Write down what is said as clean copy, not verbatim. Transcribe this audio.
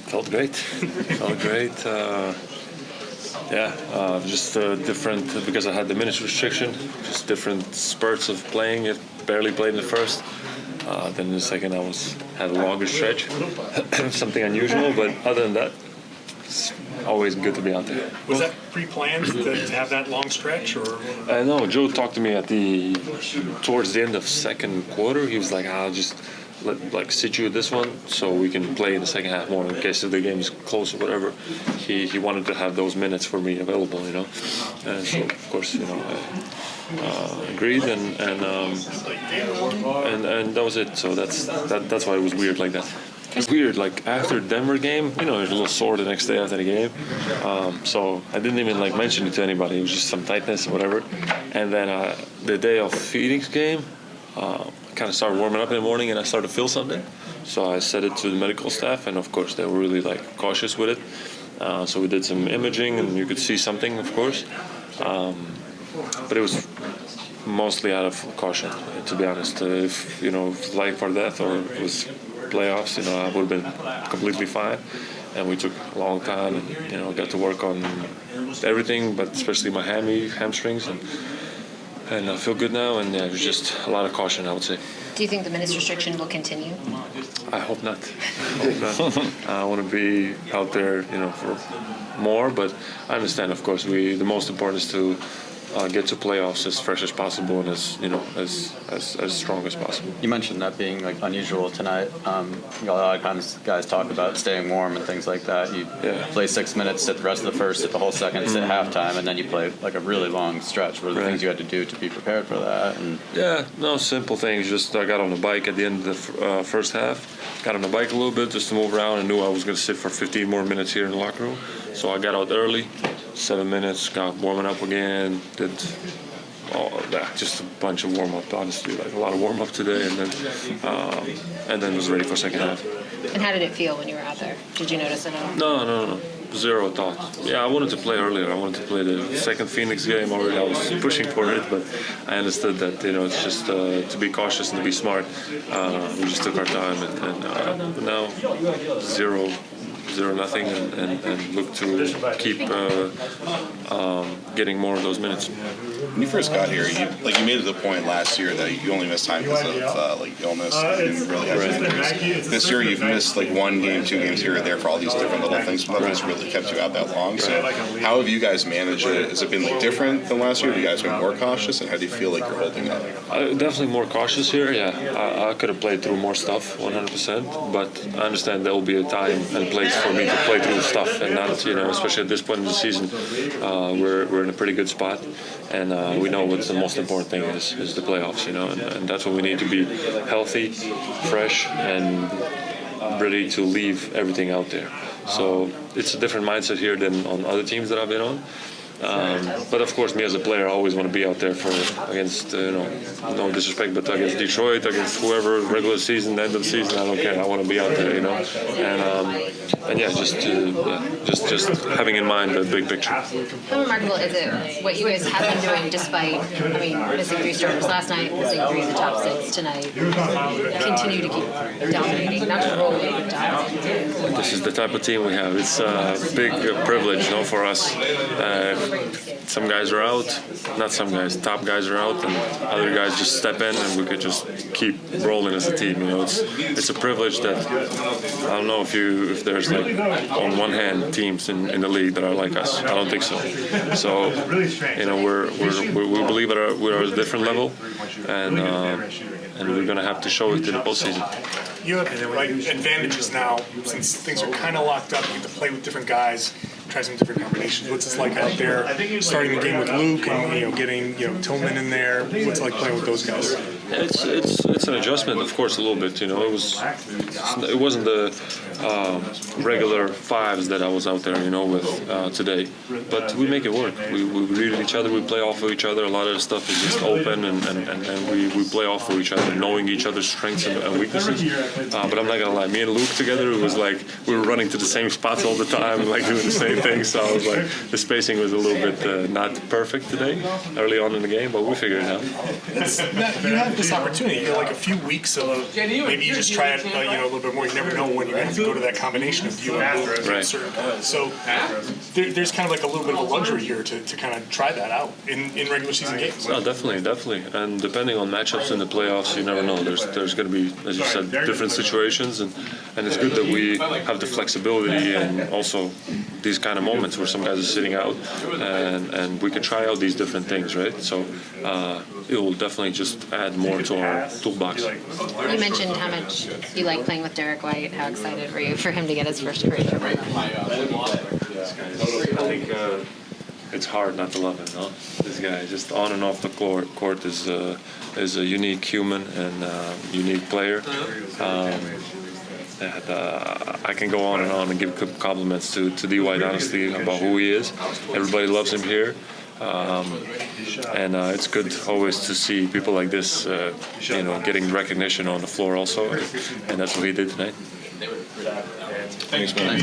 Felt great. Felt great. Just different because I had the minutes restriction. Just different spurts of playing. It barely played in the first. Then in the second, I had a longer stretch. Something unusual, but other than that, it's always good to be out there. Was that pre-planned to have that long stretch, or? No, Joe talked to me towards the end of second quarter. He was like, "I'll just sit you with this one so we can play in the second half more in case the game is close or whatever." He wanted to have those minutes for me available, and so of course, I agreed, and that was it. So that's why it was weird like that. It's weird, like after Denver game, you're a little sore the next day after the game. So I didn't even mention it to anybody. It was just some tightness or whatever. And then the day of Phoenix game, kind of started warming up in the morning and I started to feel something. So I said it to the medical staff, and of course they were really cautious with it. So we did some imaging and you could see something, of course. But it was mostly out of caution, to be honest. If life or death or it was playoffs, I would have been completely fine. And we took a long time and, got to work on everything, but especially my hamstrings. And I feel good now, and it was just a lot of caution, I would say. Do you think the minutes restriction will continue? I hope not. I want to be out there, for more, but I understand, of course, the most important is to get to playoffs as fresh as possible and as strong as possible. You mentioned that being unusual tonight. A lot of times guys talk about staying warm and things like that. You play 6 minutes, sit the rest of the first, sit the whole second, sit halftime, and then you play a really long stretch. What are the things you had to do to be prepared for that? Simple things. Just I got on the bike at the end of the first half. Got on the bike a little bit just to move around, and knew I was going to sit for 15 more minutes here in the locker room. So I got out early. 7 minutes, got warming up again, did all of that, just a bunch of warm-up, honestly, a lot of warm-up today, and then was ready for second half. And how did it feel when you were out there? Did you notice it at all? No. Zero thought. Yeah, I wanted to play earlier. I wanted to play the second Phoenix game already. I was pushing for it, but I understood that, it's just to be cautious and to be smart. We just took our time, and now zero nothing, and look to keep getting more of those minutes. When you first got here, you made it the point last year that you only missed time because of illness. You didn't really have injuries. This year you've missed 1 game, 2 games here or there for all these different little things, but nothing's really kept you out that long. So how have you guys managed it? Has it been different than last year? Have you guys been more cautious, and how do you feel like you're holding up? Definitely more cautious here. Yeah, I could have played through more stuff, 100%. But I understand there will be a time and place for me to play through stuff, and not, especially at this point in the season, we're in a pretty good spot, and we know what the most important thing is the playoffs, and that's what we need to be healthy, fresh, and ready to leave everything out there. So it's a different mindset here than on other teams that I've been on. But of course, me as a player, I always want to be out there against, no disrespect, but against Detroit, against whoever, regular season, end of the season, I don't care. I want to be out there, and just having in mind the big picture. How remarkable is it what you guys have been doing despite, missing 3 starters last night, missing 3 of the top 6 tonight? Continue to keep dominating, not just rolling, but dominating. This is the type of team we have. It's a big privilege, for us. Some guys are out, not some guys, top guys are out, and other guys just step in, and we could just keep rolling as a team. It's a privilege that I don't know if there's on one hand teams in the league that are like us. I don't think so. So we believe we're at a different level, and we're gonna have to show it in the postseason. You have advantages now since things are kind of locked up. You get to play with different guys, try some different combinations. What's it like out there, starting the game with Luke and getting Tillman in there? What's it like playing with those guys? It's an adjustment, of course, a little bit. It wasn't the regular 5s that I was out there, with today. But we make it work. We read each other. We play off of each other. A lot of the stuff is just open, and we play off of each other, knowing each other's strengths and weaknesses. But I'm not gonna lie, me and Luke together, it was like we were running to the same spots all the time, doing the same thing. So I was the spacing was a little bit not perfect today, early on in the game, but we figured it out. You have this opportunity. You're like a few weeks of maybe you just try it, a little bit more. You never know when you're going to go to that combination of you and Luke at certain points. So there's kind of like a little bit of a luxury here to kind of try that out in regular season games. No, definitely. And depending on matchups in the playoffs, you never know. There's going to be, as you said, different situations, and it's good that we have the flexibility and also these kind of moments where some guys are sitting out, and we can try out these different things, right? So it will definitely just add more to our toolbox. You mentioned how much you like playing with Derek White. How excited were you for him to get his first career triple? I think it's hard not to love him, no? This guy, just on and off the court is a unique human and unique player. I can go on and give compliments to D. White, honestly, about who he is. Everybody loves him here. And it's good always to see people like this, getting recognition on the floor also. And that's what he did tonight. Thanks, man.